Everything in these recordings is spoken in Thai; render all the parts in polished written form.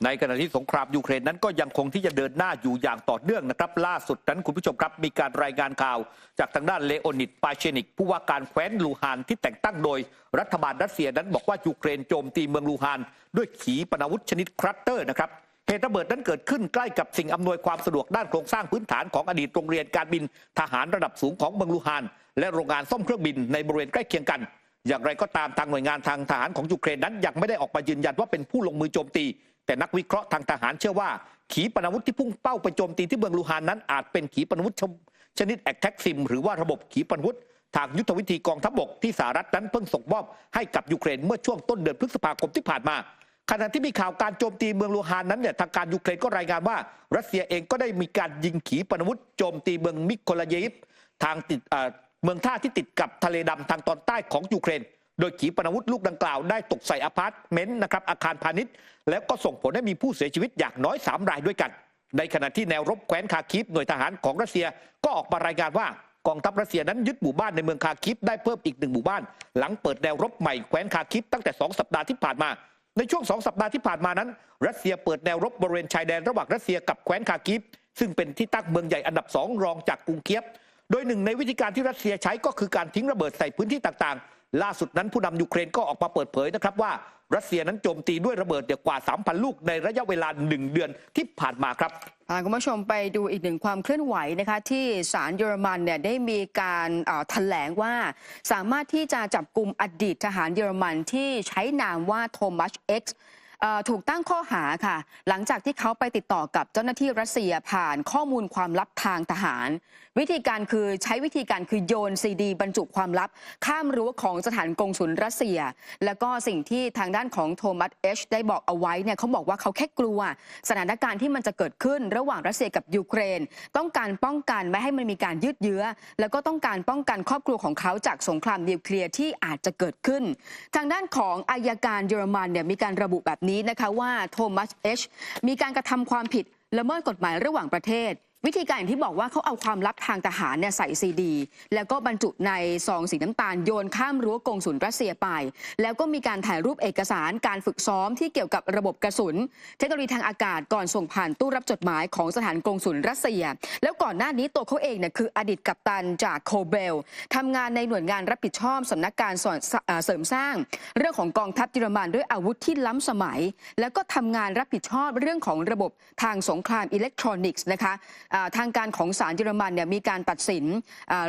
ในขณะที่สงครามยูเครนนั้นก็ยังคงที่จะเดินหน้าอยู่อย่างต่อเนื่องนะครับล่าสุดนั้นคุณผู้ชมครับมีการรายงานข่าวจากทางด้านเลโอนิด ปาเชนิกผู้ว่าการแคว้นลูฮานที่แต่งตั้งโดยรัฐบาลรัสเซียนั้นบอกว่ายูเครนโจมตีเมืองลูฮานด้วยขีปนาวุธชนิดคลัสเตอร์นะครับเหตุระเบิดนั้นเกิดขึ้นใกล้กับสิ่งอำนวยความสะดวกด้านโครงสร้างพื้นฐานของอดีตโรงเรียนการบินทหารระดับสูงของเมืองลูฮานและโรงงานซ่อมเครื่องบินในบริเวณใกล้เคียงกันอย่างไรก็ตามทางหน่วยงานทางทหารของยูเครนนั้นยังไม่ได้ออกมายืนยันว่าเป็นผู้ลงมือโจมตีแต่นักวิเคราะห์ทางทหารเชื่อว่าขีปนาวุธที่พุ่งเป้าไปโจมตีที่เมืองลูฮานนั้นอาจเป็นขีปนาวุธชนิดแอคแท็กซิมหรือว่าระบบขีปนาวุธทางยุทธวิธีกองทัพบกที่สหรัฐนั้นเพิ่งส่งมอบให้กับยูเครนเมื่อช่วงต้นเดือนพฤษภาคมที่ผ่านมาขณะที่มีข่าวการโจมตีเมืองลูฮานนั้นเนี่ยทางการยูเครนก็รายงานว่ารัสเซียเองก็ได้มีการยิงขีปนาวุธโจมตีเมืองมิโคลาเยฟทางเมืองท่าที่ติดกับทะเลดำทางตอนใต้ของยูเครนโดยขีปนาวุธลูกดังกล่าวได้ตกใส่อพาร์ตเมนต์นะครับอาคารพาณิชย์แล้วก็ส่งผลให้มีผู้เสียชีวิตอย่างน้อย3 รายด้วยกันในขณะที่แนวรบแคว้นคาคิฟหน่วยทหารของรัสเซียก็ออกมารายงานว่ากองทัพรัสเซียนั้นยึดหมู่บ้านในเมืองคาคิฟได้เพิ่มอีก1 หมู่บ้านหลังเปิดแนวรบใหม่แคว้นคาคิฟตั้งแต่2 สัปดาห์ที่ผ่านมาในช่วง2 สัปดาห์ที่ผ่านมานั้นรัสเซียเปิดแนวรบบริเวณชายแดนระหว่างรัสเซียกับแคว้นคาคิฟซึ่งเป็นที่ตั้งเมืองใหญ่อันดับ2รองจากกรุงเคียฟโดยหนึ่งในวิธีการที่รัสเซียใช้ก็คือการทิ้งระเบิดใส่พื้นที่ต่างๆล่าสุดนั้นผู้นำยูเครนก็ออกมาเปิดเผยนะครับว่ารัสเซียนั้นโจมตีด้วยระเบิดกว่า 3,000 ลูกในระยะเวลา1 เดือนที่ผ่านมาครับคุณผู้ชมไปดูอีกหนึ่งความเคลื่อนไหวนะคะที่ศาลเยอรมันเนี่ยได้มีการแถลงว่าสามารถที่จะจับกุมอดีตทหารเยอรมันที่ใช้นามว่าโทมัส Xถูกตั้งข้อหาค่ะหลังจากที่เขาไปติดต่อกับเจ้าหน้าที่รัสเซียผ่านข้อมูลความลับทางทหารวิธีการคือโยนซีดีบรรจุความลับข้ามรั้วของสถานกงสุลรัสเซียแล้วก็สิ่งที่ทางด้านของโทมัสได้บอกเอาไว้เนี่ยเขาบอกว่าเขาแค่กลัวสถานการณ์ที่มันจะเกิดขึ้นระหว่างรัสเซียกับยูเครนต้องการป้องกันไม่ให้มันมีการยืดเยื้อแล้วก็ต้องการป้องกันครอบครัวของเขาจากสงครามนิวเคลียร์ที่อาจจะเกิดขึ้นทางด้านของอัยการเยอรมันเนี่ยมีการระบุแบบนี้นะคะว่าโทมัสมีการกระทำความผิดละเมิดกฎหมายระหว่างประเทศวิธีการอย่างที่บอกว่าเขาเอาความลับทางทหารเนี่ยใส่ซีดีแล้วก็บรรจุในซองสีน้ำตาลโยนข้ามรั้วกงสุลรัสเซียไปแล้วก็มีการถ่ายรูปเอกสารการฝึกซ้อมที่เกี่ยวกับระบบกระสุนเทคโนโลยีทางอากาศก่อนส่งผ่านตู้รับจดหมายของสถานกงสุลรัสเซียแล้วก่อนหน้านี้ตัวเขาเองเนี่ยคืออดีตกัปตันจากโคเบลทำงานในหน่วยงานรับผิดชอบสำนักการเสริมสร้างเรื่องของกองทัพเยอรมันด้วยอาวุธที่ล้ำสมัยแล้วก็ทำงานรับผิดชอบเรื่องของระบบทางสงครามอิเล็กทรอนิกส์นะคะทางการของศาลเยอรมันเนี่ยมีการตัดสิน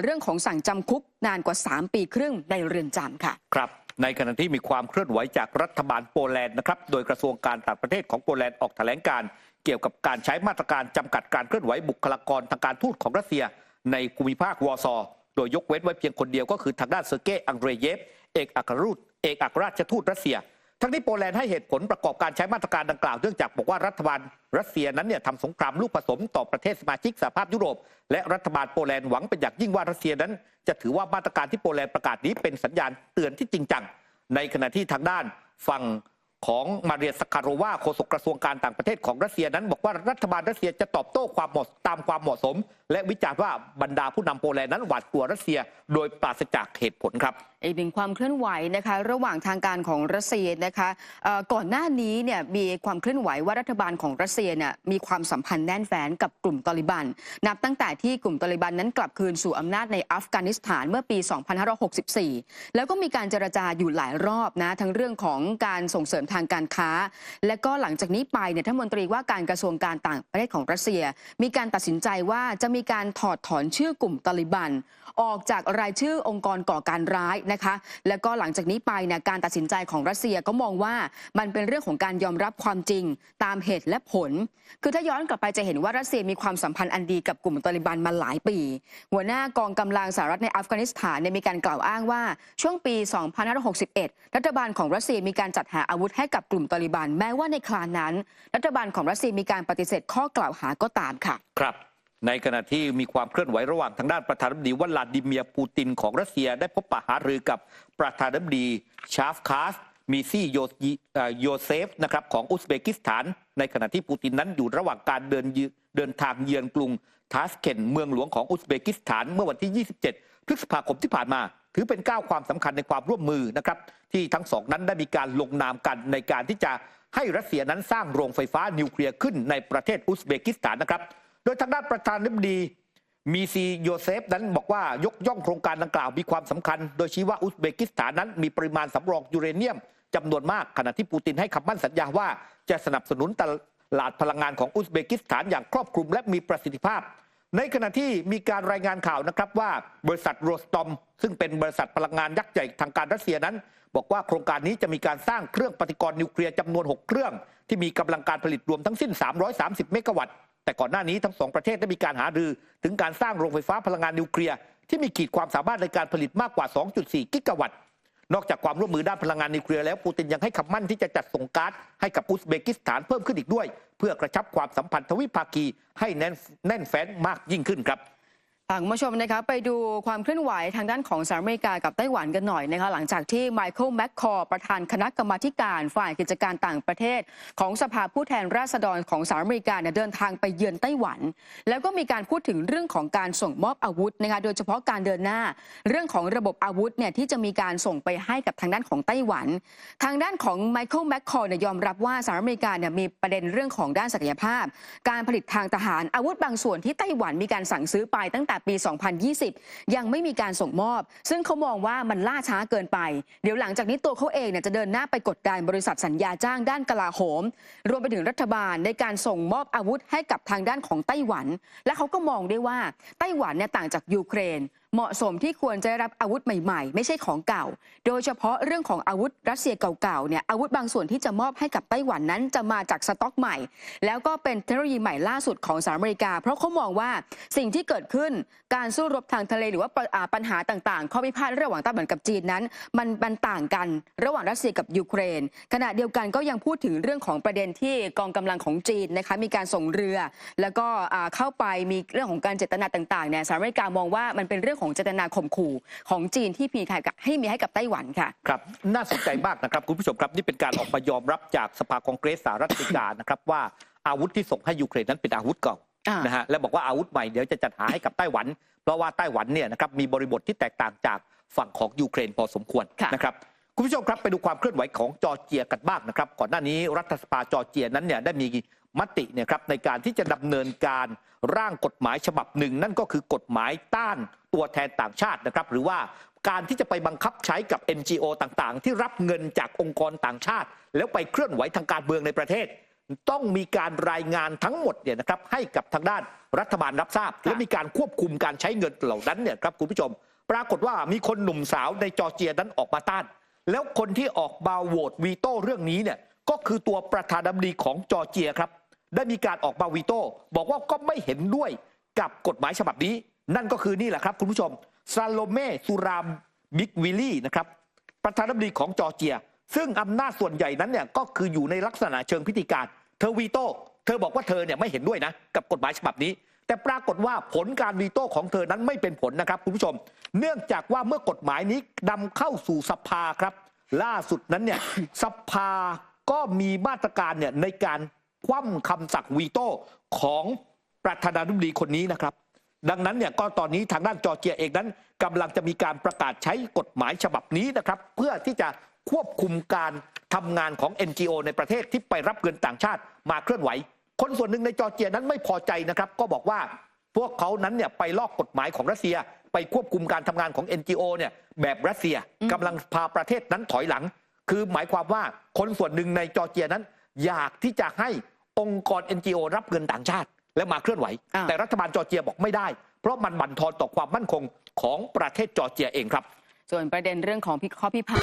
เรื่องของสั่งจำคุกนานกว่า3 ปีครึ่งในเรือนจำค่ะครับในขณะที่มีความเคลื่อนไหวจากรัฐบาลโปแลนด์นะครับโดยกระทรวงการต่างประเทศของโปแลนด์ออกแถลงการเกี่ยวกับการใช้มาตรการจำกัดการเคลื่อนไหวบุคลากรทางการทูตของรัสเซียในภูมิภาควอร์ซอโดยยกเว้นไว้เพียงคนเดียวก็คือทางด้านเซอร์เกย์ อังเดรเยฟเอกอัครราชทูตรัสเซียทั้งนี้โปแลนด์ให้เหตุผลประกอบการใช้มาตรการดังกล่าวเนื่องจากบอกว่ารัฐบาลรัสเซียนั้นเนี่ยทำสงครามลูกผสมต่อประเทศสมาชิกสหภาพยุโรปและรัฐบาลโปแลนด์หวังเป็นอย่างยิ่งว่ารัสเซียนั้นจะถือว่ามาตรการที่โปแลนด์ประกาศนี้เป็นสัญญาณเตือนที่จริงจังในขณะที่ทางด้านฝั่งของมาเรียสคาโรวาโฆษกกระทรวงการต่างประเทศของรัสเซียนั้นบอกว่ารัฐบาลรัสเซียจะตอบโต้ตามความเหมาะสมและวิจารณ์ว่าบรรดาผู้นำโปแลนด์นั้นหวาดกลัวรัสเซียโดยปราศจากเหตุผลครับอีกหนึ่งความเคลื่อนไหวนะคะระหว่างทางการของรัสเซียนะคะก่อนหน้านี้เนี่ยมีความเคลื่อนไหวว่ารัฐบาลของรัสเซียเนี่ยมีความสัมพันธ์แน่นแฟ้นกับกลุ่มตอลิบันนับตั้งแต่ที่กลุ่มตอลิบันนั้นกลับคืนสู่อำนาจในอัฟกานิสถานเมื่อปี 2564 แล้วก็มีการเจรจาอยู่หลายรอบนะทั้งเรื่องของการส่งเสริมทางการค้าและก็หลังจากนี้ไปเนี่ยท่านมนตรีว่าการกระทรวงการต่างประเทศของรัสเซียมีการตัดสินใจว่าจะมีการถอดถอนชื่อกลุ่มตอลิบันออกจากรายชื่อองค์กรก่อการร้ายนะคะแล้วก็หลังจากนี้ไปเนี่ยการตัดสินใจของรัสเซียก็มองว่ามันเป็นเรื่องของการยอมรับความจริงตามเหตุและผลคือถ้าย้อนกลับไปจะเห็นว่ารัสเซียมีความสัมพันธ์อันดีกับกลุ่มตอลิบันมาหลายปีหัวหน้ากองกำลังสหรัฐในอัฟกานิสถานมีการกล่าวอ้างว่าช่วงปี 2561 รัฐบาลของรัสเซียมีการจัดหาอาวุธให้กับกลุ่มตอลิบันแม้ว่าในคราวนั้นรัฐบาลของรัสเซียมีการปฏิเสธข้อกล่าวหาก็ตามค่ะครับในขณะที่มีความเคลื่อนไหวระหว่างทางด้านประธานาธิบดีวลาดิเมียร์ปูตินของรัสเซียได้พบปะหารือกับประธานาธิบดีชาฟคาสมีซี่โยเซฟนะครับของอุซเบกิสถานในขณะที่ปูตินนั้นอยู่ระหว่างการเดินทางเยือนกรุงทาสเคนต์เมืองหลวงของอุซเบกิสถานเมื่อวันที่ 27 พฤษภาคมที่ผ่านมาถือเป็นก้าวความสำคัญในความร่วมมือนะครับที่ทั้งสองนั้นได้มีการลงนามกันในการที่จะ ให้รัสเซียนั้นสร้างโรงไฟฟ้านิวเคลียร์ขึ้นในประเทศอุซเบกิสถานนะครับโดยทางด้านประธานาธิบดีมีซีโยเซฟนั้นบอกว่ายกย่องโครงการดังกล่าวมีความสำคัญโดยชี้ว่าอุซเบกิสถานนั้นมีปริมาณสำรองยูเรเนียมจำนวนมากขณะที่ปูตินให้คำมั่นสัญญาว่าจะสนับสนุนตลาดพลังงานของอุซเบกิสถานอย่างครอบคลุมและมีประสิทธิภาพในขณะที่มีการรายงานข่าวนะครับว่าบริษัทโรสตอมซึ่งเป็นบริษัทพลังงานยักษ์ใหญ่ทางการรัสเซียนั้นบอกว่าโครงการนี้จะมีการสร้างเครื่องปฏิกรณ์นิวเคลียร์จำนวน6เครื่องที่มีกำลังการผลิตรวมทั้งสิ้น330เมกะวัตต์แต่ก่อนหน้านี้ทั้ง2ประเทศได้มีการหารือถึงการสร้างโรงไฟฟ้าพลังงานนิวเคลียร์ที่มีขีดความสามารถในการผลิตมากกว่า 2.4 กิกะวัตต์นอกจากความร่วมมือด้านพลังงานนิวเคลียร์แล้วปูตินยังให้คำมั่นที่จะจัดส่งก๊าซให้กับอุซเบกิสถานเพิ่มขึ้นอีกด้วยเพื่อกระชับความสัมพันธ์ทวิภาคีให้แน่นแฟ้นมากยิ่งขึ้นครับคุณผู้ชมนะคะไปดูความเคลื่อนไหวทางด้านของสหรัฐอเมริกากับไต้หวันกันหน่อยนะคะหลังจากที่ไมเคิลแมคคอร์ประธานคณะกรรมาการฝ่ายกิจการต่างประเทศของสภาผู้แทนราษฎรของสหรัฐอเมริกาเนี่ยเดินทางไปเยือนไต้หวันแล้วก็มีการพูดถึงเรื่องของการส่งมอบอาวุธนะคะโดยเฉพาะการเดินหน้าเรื่องของระบบอาวุธเนี่ยที่จะมีการส่งไปให้กับทางด้านของไต้หวันทางด้านของไมเคิลแมคคอร์เนี่ยยอมรับว่าสหรัฐอเมริกาเนี่ยมีประเด็นเรื่องของด้านศักยภาพการผลิตทางทหารอาวุธบางส่วนที่ไต้หวันมีการสั่งซื้อไปตั้งแต่ปี 2020ยังไม่มีการส่งมอบซึ่งเขามองว่ามันล่าช้าเกินไปเดี๋ยวหลังจากนี้ตัวเขาเองเนี่ยจะเดินหน้าไปกดดันบริษัทสัญญาจ้างด้านกลาโหมรวมไปถึงรัฐบาลในการส่งมอบอาวุธให้กับทางด้านของไต้หวันและเขาก็มองได้ว่าไต้หวันเนี่ยต่างจากยูเครนเหมาะสมที่ควรจะได้รับอาวุธใหม่ๆไม่ใช่ของเก่าโดยเฉพาะเรื่องของอาวุธรัสเซียเก่าๆเนี่ยอาวุธบางส่วนที่จะมอบให้กับไต้หวันนั้นจะมาจากสต็อกใหม่แล้วก็เป็นเทคโนโลยีใหม่ล่าสุดของสหรัฐอเมริกาเพราะเขามองว่าสิ่งที่เกิดขึ้นการสู้รบทางทะเลหรือว่าปัญหาต่างๆข้อพิพาทระหว่างไต้หวันกับจีนนั้นมันต่างกันระหว่างรัสเซียกับยูเครนขณะเดียวกันก็ยังพูดถึงเรื่องของประเด็นที่กองกำลังของจีนนะคะมีการส่งเรือแล้วก็เข้าไปมีเรื่องของการเจตนาต่างๆเนี่ยสหรัฐอเมริกามองว่ามันเป็นเรื่องของเจตนาข่มขู่ของจีนที่มีให้กับไต้หวันค่ะครับน่าสนใจมากนะครับคุณผู้ชมครับนี่เป็นการออกมายอมรับจากสภาคองเกรสสหรัฐอเมริกานะครับว่าอาวุธที่ส่งให้ยูเครนนั้นเป็นอาวุธเก่านะฮะและบอกว่าอาวุธใหม่เดี๋ยวจะจัดหาให้กับไต้หวันเพราะว่าไต้หวันเนี่ยนะครับมีบริบทที่แตกต่างจากฝั่งของยูเครนพอสมควรนะครับคุณผู้ชมครับไปดูความเคลื่อนไหวของจอร์เจียกันบ้างนะครับก่อนหน้านี้รัฐสภาจอร์เจียนั้นเนี่ยได้มีมติเนี่ยครับในการที่จะดำเนินการร่างกฎหมายฉบับหนึ่งนั่นก็คือกฎหมายต้านตัวแทนต่างชาตินะครับหรือว่าการที่จะไปบังคับใช้กับ NGO ต่างๆที่รับเงินจากองค์กรต่างชาติแล้วไปเคลื่อนไหวทางการเมืองในประเทศต้องมีการรายงานทั้งหมดเนี่ยนะครับให้กับทางด้านรัฐบาลรับทราบและมีการควบคุมการใช้เงินเหล่านั้นเนี่ยครับคุณผู้ชมปรากฏว่ามีคนหนุ่มสาวในจอร์เจียนั้นออกมาต้านแล้วคนที่ออกมาโหวตวีโต้เรื่องนี้เนี่ยก็คือตัวประธานาธิบดีของจอร์เจียครับได้มีการออกมาวีโต้บอกว่าก็ไม่เห็นด้วยกับกฎหมายฉบับนี้นั่นก็คือนี่แหละครับคุณผู้ชมซาโลเม่ซูรามบิกวิลลี่นะครับประธานาธิบดีของจอร์เจียซึ่งอำนาจส่วนใหญ่นั้นเนี่ยก็คืออยู่ในลักษณะเชิงพิธีการเธอวีโต้เธอบอกว่าเธอเนี่ยไม่เห็นด้วยนะกับกฎหมายฉบับนี้แต่ปรากฏว่าผลการวีโต้ของเธอนั้นไม่เป็นผลนะครับคุณผู้ชมเนื่องจากว่าเมื่อกฎหมายนี้นำเข้าสู่สภาครับล่าสุดนั้นเนี่ยสภาก็มีมาตรการเนี่ยในการคว่ำคำสั่งวีโต้ของประธานาธิบดีคนนี้นะครับดังนั้นเนี่ยก็ตอนนี้ทางด้านจอร์เจียเองนั้นกำลังจะมีการประกาศใช้กฎหมายฉบับนี้นะครับเพื่อที่จะควบคุมการทำงานของ NGO ในประเทศที่ไปรับเงินต่างชาติมาเคลื่อนไหวคนส่วนหนึ่งในจอร์เจียนั้นไม่พอใจนะครับก็บอกว่าพวกเขานั้นเนี่ยไปลอกกฎหมายของรัสเซียไปควบคุมการทำงานของ NGO เนี่ยแบบรัสเซียกำลังพาประเทศนั้นถอยหลังคือหมายความว่าคนส่วนหนึ่งในจอร์เจียนั้นอยากที่จะให้องค์กร NGO รับเงินต่างชาติและมาเคลื่อนไหวแต่รัฐบาลจอร์เจียบอกไม่ได้เพราะมันบั่นทอนต่อความมั่นคงของประเทศจอร์เจียเองครับส่วนประเด็นเรื่องของข้อพิพาท